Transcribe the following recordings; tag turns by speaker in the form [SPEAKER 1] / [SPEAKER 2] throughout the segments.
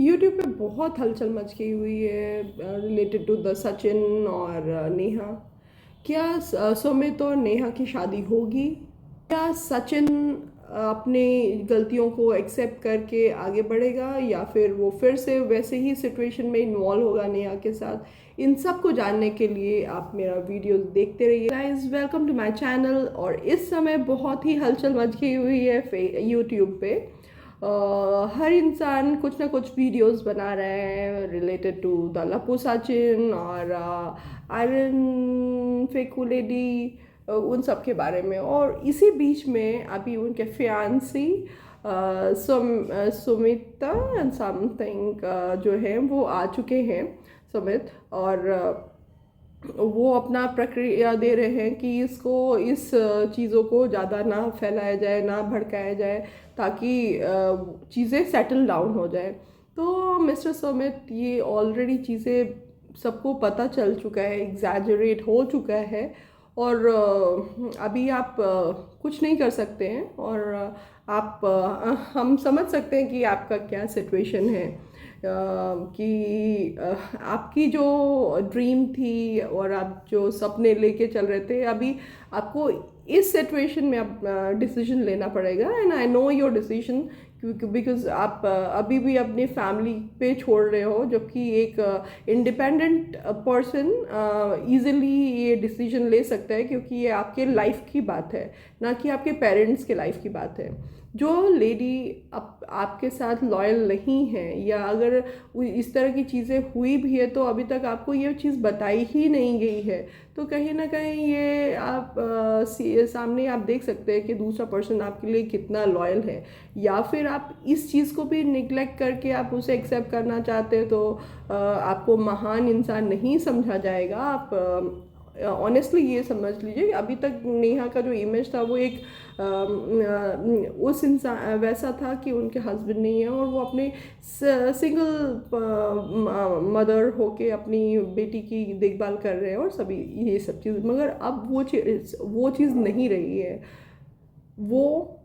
[SPEAKER 1] YouTube पे बहुत हलचल मच गई हुई है रिलेटेड टू द सचिन और नेहा। क्या सुमित और नेहा की शादी होगी? क्या सचिन अपनी गलतियों को एक्सेप्ट करके आगे बढ़ेगा या फिर वो फिर से वैसे ही सिचुएशन में इन्वॉल्व होगा नेहा के साथ? इन सब को जानने के लिए आप मेरा वीडियो देखते रहिए। Guys, welcome to my channel. और इस समय बहुत ही हलचल मच गई हुई है यूट्यूब पे। हर इंसान कुछ ना कुछ वीडियोस बना रहे हैं रिलेटेड टू द लपू सचिन और आयरन फेकुलेडी, उन सब के बारे में। और इसी बीच में अभी उनके फियांसी सुमिता एंड समथिंग जो है वो आ चुके हैं, सुमित। और वो अपना प्रक्रिया दे रहे हैं कि इसको इस चीज़ों को ज़्यादा ना फैलाया जाए, ना भड़काया जाए, ताकि चीज़ें सेटल डाउन हो जाए। तो मिस्टर सुमित, ये ऑलरेडी चीज़ें सबको पता चल चुका है, एग्जैजरेट हो चुका है। और अभी आप कुछ नहीं कर सकते हैं। और आप हम समझ सकते हैं कि आपका क्या सिचुएशन है, कि आपकी जो ड्रीम थी और आप जो सपने लेके चल रहे थे, अभी आपको इस सिचुएशन में अब डिसीजन लेना पड़ेगा। And I know your decision, because आप अभी भी अपनी फैमिली पे छोड़ रहे हो, जबकि एक इंडिपेंडेंट पर्सन इजीली ये डिसीजन ले सकता है, क्योंकि ये आपके लाइफ की बात है, ना कि आपके पेरेंट्स के लाइफ की बात है। जो लेडी आपके साथ लॉयल नहीं है, या अगर इस तरह की चीज़ें हुई भी है तो अभी तक आपको ये चीज़ बताई ही नहीं गई है, तो कहीं ना कहीं ये आप सामने आप देख सकते हैं कि दूसरा पर्सन आपके लिए कितना लॉयल है। या फिर आप इस चीज़ को भी निगलेक्ट करके आप उसे एक्सेप्ट करना चाहते हैं, तो आपको महान इंसान नहीं समझा जाएगा। आप ऑनेस्टली ये समझ लीजिए, अभी तक नेहा का जो इमेज था वो एक उस इंसान वैसा था कि उनके हस्बैंड नहीं है और वो अपने सिंगल मदर होके अपनी बेटी की देखभाल कर रहे हैं और सभी ये सब चीज़। मगर अब वो चीज़ नहीं रही है। वो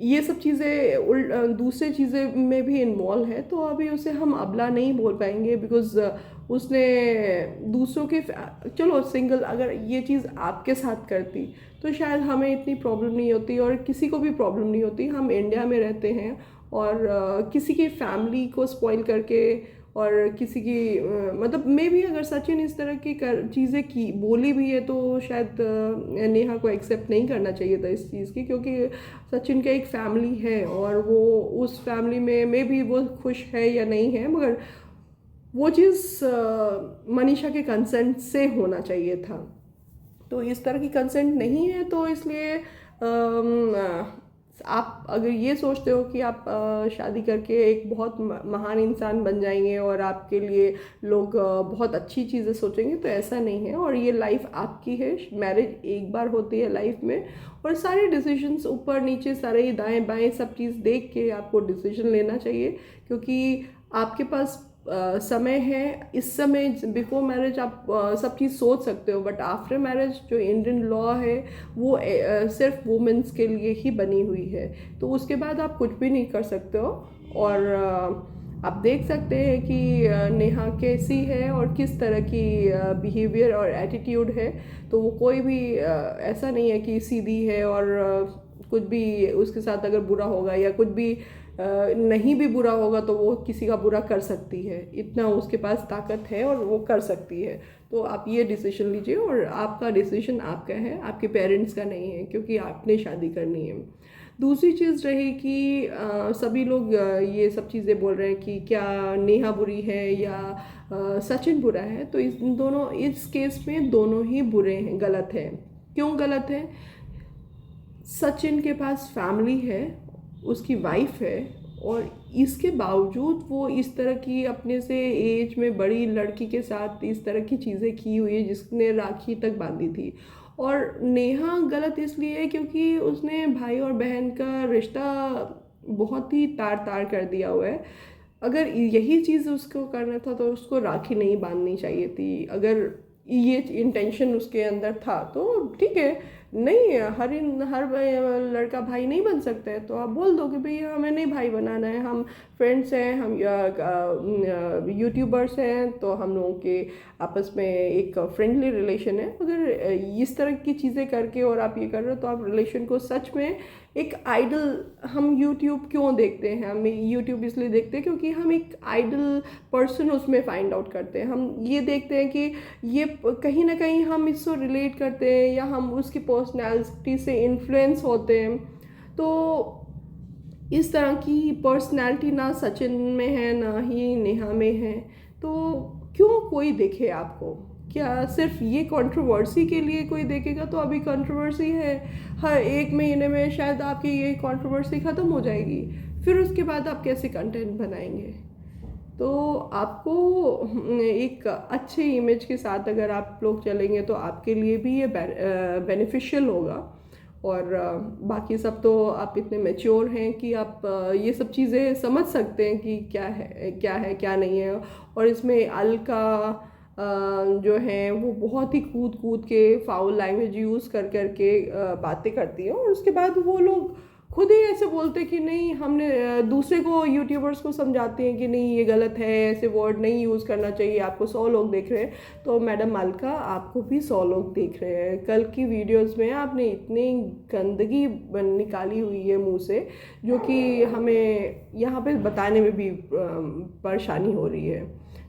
[SPEAKER 1] ये सब चीज़ें दूसरे चीज़ें में भी इन्वॉल्व है, तो अभी उसे हम अबला नहीं बोल पाएंगे, बिकॉज उसने दूसरों के चलो सिंगल अगर ये चीज़ आपके साथ करती तो शायद हमें इतनी प्रॉब्लम नहीं होती और किसी को भी प्रॉब्लम नहीं होती। हम इंडिया में रहते हैं और किसी की फैमिली को स्पॉइल करके और किसी की मतलब मे भी अगर सचिन इस तरह की चीज़ें की बोली भी है तो शायद नेहा को एक्सेप्ट नहीं करना चाहिए था इस चीज़ की, क्योंकि सचिन का एक फैमिली है और वो उस फैमिली में मे भी वो खुश है या नहीं है, मगर वो चीज़ मनीषा के कंसेंट से होना चाहिए था। तो इस तरह की कंसेंट नहीं है, तो इसलिए आप अगर ये सोचते हो कि आप शादी करके एक बहुत महान इंसान बन जाएंगे और आपके लिए लोग बहुत अच्छी चीज़ें सोचेंगे, तो ऐसा नहीं है। और ये लाइफ आपकी है, मैरिज एक बार होती है लाइफ में, और सारे डिसीजंस ऊपर नीचे सारे दाएं बाएं सब चीज़ देख के आपको डिसीजन लेना चाहिए, क्योंकि आपके पास समय है। इस समय बिफोर मैरिज आप सब चीज़ सोच सकते हो, बट आफ्टर मैरिज जो इंडियन लॉ है वो सिर्फ वुमेन्स के लिए ही बनी हुई है, तो उसके बाद आप कुछ भी नहीं कर सकते हो। और आप देख सकते हैं कि नेहा कैसी है और किस तरह की बिहेवियर और एटीट्यूड है। तो वो कोई भी ऐसा नहीं है कि सीधी है और कुछ भी उसके साथ अगर बुरा होगा या कुछ भी नहीं भी बुरा होगा तो वो किसी का बुरा कर सकती है, इतना उसके पास ताकत है और वो कर सकती है। तो आप ये डिसीजन लीजिए, और आपका डिसीजन आपका है, आपके पेरेंट्स का नहीं है, क्योंकि आपने शादी करनी है। दूसरी चीज़ रही कि सभी लोग ये सब चीज़ें बोल रहे हैं कि क्या नेहा बुरी है या सचिन बुरा है, तो इस केस में दोनों ही बुरे हैं, गलत है। क्यों गलत है? सचिन के पास फैमिली है, उसकी वाइफ है, और इसके बावजूद वो इस तरह की अपने से एज में बड़ी लड़की के साथ इस तरह की चीज़ें की हुई है जिसने राखी तक बांधी थी। और नेहा गलत इसलिए है क्योंकि उसने भाई और बहन का रिश्ता बहुत ही तार तार कर दिया हुआ है। अगर यही चीज़ उसको करना था तो उसको राखी नहीं बांधनी चाहिए थी। अगर ये इंटेंशन उसके अंदर था तो ठीक है, नहीं, हर लड़का भाई नहीं बन सकता है, तो आप बोल दो कि भाई हमें नहीं भाई बनाना है, हम फ्रेंड्स हैं, हम यूट्यूबर्स हैं, तो हम लोगों के आपस में एक फ्रेंडली रिलेशन है। अगर इस तरह की चीज़ें करके और आप ये कर रहे हो, तो आप रिलेशन को सच में एक आइडल, हम यूट्यूब क्यों देखते हैं, हम यूट्यूब इसलिए देखते हैं क्योंकि हम एक आइडल पर्सन उसमें फाइंड आउट करते हैं। हम ये देखते हैं कि ये कहीं ना कहीं हम इससे रिलेट करते हैं, या हम उसकी पर्सनैलिटी से इन्फ्लुएंस होते हैं। तो इस तरह की पर्सनैलिटी ना सचिन में है, ना ही नेहा में है, तो क्यों कोई देखे आपको? क्या सिर्फ ये कंट्रोवर्सी के लिए कोई देखेगा? तो अभी कंट्रोवर्सी है, हर एक महीने में शायद आपकी ये कंट्रोवर्सी ख़त्म हो जाएगी, फिर उसके बाद आप कैसे कंटेंट बनाएंगे? तो आपको एक अच्छे इमेज के साथ अगर आप लोग चलेंगे तो आपके लिए भी ये बेनिफिशियल होगा। और बाकी सब तो आप इतने मैच्योर हैं कि आप ये सब चीज़ें समझ सकते हैं कि क्या है क्या नहीं है। और इसमें अलका जो है वो बहुत ही कूद कूद के फाउल लैंग्वेज यूज़ कर करके बातें करती हैं, और उसके बाद वो लोग खुद ही ऐसे बोलते कि नहीं, हमने दूसरे को यूट्यूबर्स को समझाते हैं कि नहीं ये गलत है, ऐसे वर्ड नहीं यूज़ करना चाहिए, आपको 100 लोग देख रहे हैं। तो मैडम अलका, आपको भी 100 लोग देख रहे हैं। कल की वीडियोस में आपने इतनी गंदगी निकाली हुई है मुंह से, जो कि हमें यहाँ पे बताने में भी परेशानी हो रही है।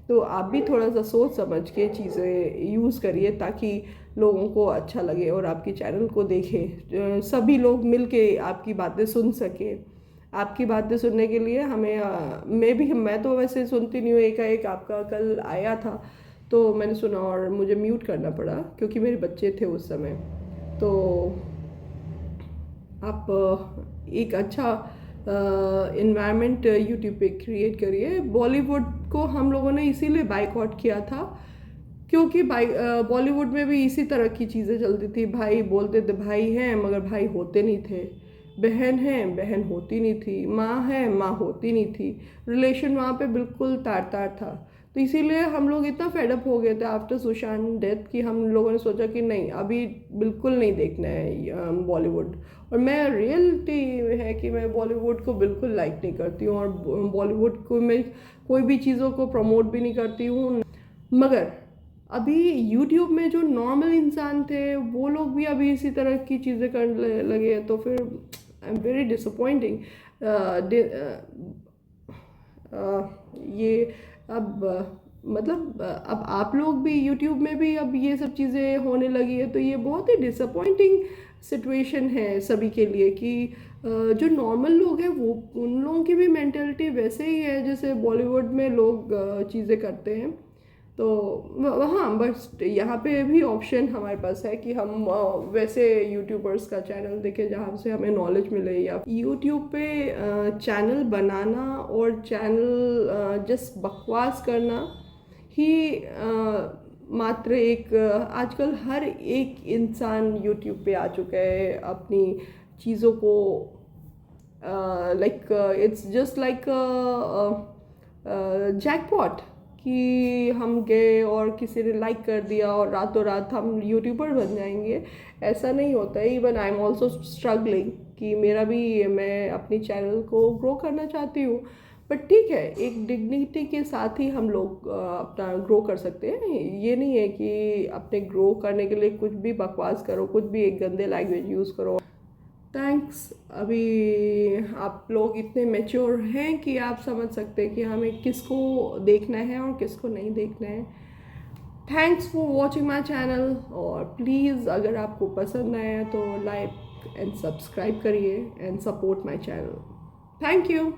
[SPEAKER 1] तो आप भी थोड़ा सा सोच समझ के चीज़ें यूज़ करिए, ताकि लोगों को अच्छा लगे और आपकी चैनल को देखें, सभी लोग मिल के आपकी बातें सुन सके। आपकी बातें सुनने के लिए हमें मैं तो वैसे सुनती नहीं हूँ, एकाएक आपका कल आया था तो मैंने सुना, और मुझे म्यूट करना पड़ा क्योंकि मेरे बच्चे थे उस समय। तो आप एक अच्छा इन्वायरमेंट यूट्यूब पे क्रिएट करिए। बॉलीवुड को हम लोगों ने इसीलिए बाइकआउट किया था क्योंकि बॉलीवुड में भी इसी तरह की चीज़ें चलती थी। भाई बोलते थे भाई हैं मगर भाई होते नहीं थे, बहन है बहन होती नहीं थी, माँ है माँ होती नहीं थी, रिलेशन वहाँ पे बिल्कुल तार तार था। तो इसीलिए हम लोग इतना फेडअप हो गए थे आफ्टर सुशांत डेथ कि हम लोगों ने सोचा कि नहीं, अभी बिल्कुल नहीं देखना है बॉलीवुड। और मैं रियलिटी है कि मैं बॉलीवुड को बिल्कुल लाइक नहीं करती हूँ, और बॉलीवुड को मैं कोई भी चीज़ों को प्रमोट भी नहीं करती हूँ। मगर अभी यूट्यूब में जो नॉर्मल इंसान थे वो लोग भी अभी इसी तरह की चीज़ें करने लगे हैं, तो फिर आई एम वेरी डिसअपॉइंटिंग। ये अब मतलब अब आप लोग भी यूट्यूब में भी अब ये सब चीज़ें होने लगी है, तो ये बहुत ही डिसअपॉइंटिंग सिचुएशन है सभी के लिए कि जो नॉर्मल लोग हैं वो, उन लोगों की भी मेंटेलिटी वैसे ही है जैसे बॉलीवुड में लोग चीज़ें करते हैं। तो हाँ, बस यहाँ पे भी ऑप्शन हमारे पास है कि हम वैसे यूट्यूबर्स का चैनल देखें जहाँ से हमें नॉलेज मिले, या यूट्यूब पे चैनल बनाना और चैनल जस्ट बकवास करना ही मात्र एक आजकल हर एक इंसान यूट्यूब पे आ चुका है अपनी चीज़ों को like it's just like jackpot कि हम गए और किसी ने लाइक कर दिया और रातों रात हम यूट्यूबर बन जाएंगे। ऐसा नहीं होता है। Even I am also struggling कि मैं अपनी चैनल को ग्रो करना चाहती हूँ, बट ठीक है, एक डिग्निटी के साथ ही हम लोग अपना ग्रो कर सकते हैं। ये नहीं है कि अपने ग्रो करने के लिए कुछ भी बकवास करो, कुछ भी एक गंदे लैंग्वेज यूज़ करो। थैंक्स। अभी आप लोग इतने मैच्योर हैं कि आप समझ सकते हैं कि हमें किसको देखना है और किसको नहीं देखना है। Thanks for watching my channel, और प्लीज़ अगर आपको पसंद आया तो लाइक एंड सब्सक्राइब करिए and support my channel. Thank you.